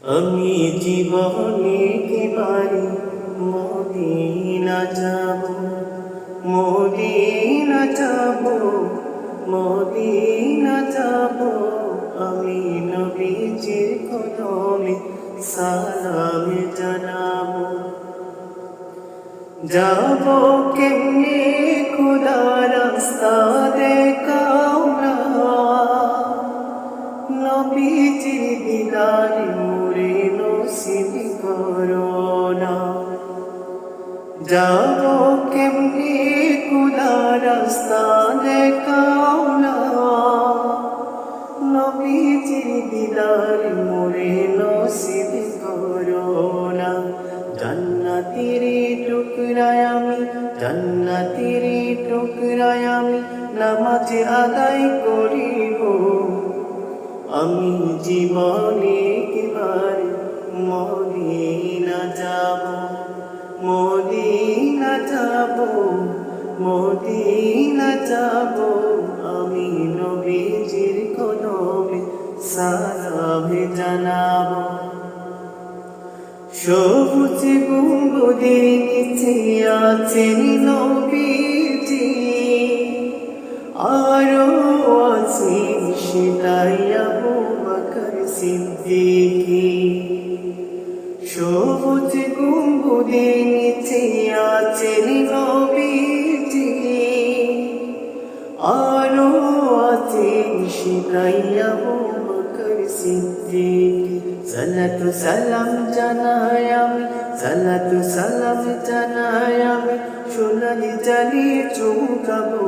আমি জীবনে একেবারে মদিনা যাব, মদিনা যাব, মদিনা যাব। আমি নবীজির কদমে সালাম জানাবো। যাব কেমনে খোদা রাস্তা দেখাও না, নবীজির দিদারে মোরে নসিব করো না। যাব কেমনে খোদা রাস্তা দেখাও না, নবীজির দিদারে মোরে নসিব করো না। জান্নাতের টুকরায় আমি, জান্নাতের টুকরায় আমি নামাজ আদায় করিব। আমি জীবনে একেবারে মদিনা যাব, মদিনা যাব, মদিনা যাব। আমি নবীজির কদমে সালাম জানাবো। সবুজ গম্বুজের নিচে আছেন নবীজি, আরো আছেন সেটাই আবু বকর সিদ্দিকী। সবুজ গম্বুজের নিচে আছেন নবীজি, আরো আছেন সেটাই আবু বকর সিদ্দিকী। সালাতু সালাম জানাই আমি, সালাতু সালাম জানাই আমি, সোনালি জালি চমকাবো।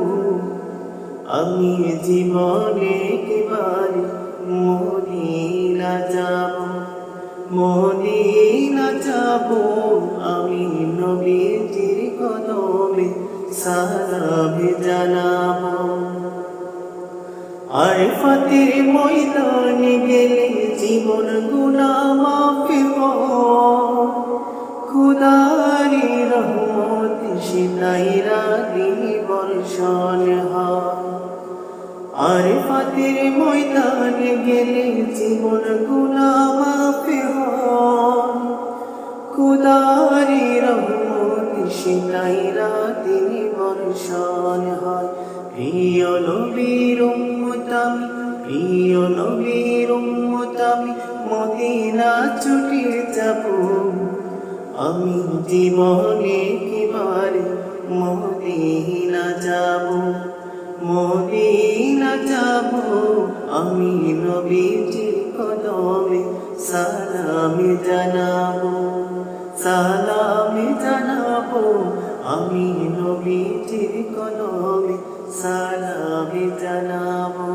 আমি জীবনে একেবারে মদিনা যাব, মদিনা যাব। আমি নবীজির কদমে সালাম জানাবো। আরফাতের ময়দানে গেলে জীবন গুনাহ মাফ হয়, খোদারি রহমত সেটাই রাতে বর্ষণ হয়। আরফাতের ময়দানে গেলে জীবন গুনাহ মাফ হয়, খোদারি রহমত সেটাই রাতে বর্ষণ হয়। প্রিয় নবীর উম্মত আমি, প্রিয় নবীর উম্মত আমি, মদিনা ছুটে যাব। আমি জীবনে একেবারে মদিনা যাব, মদিনা যাব। আমি নবীজির কদমে সালাম জানাবো, সালাম জানাবো। আমি নবীজির কদমে সালাম জানাবো।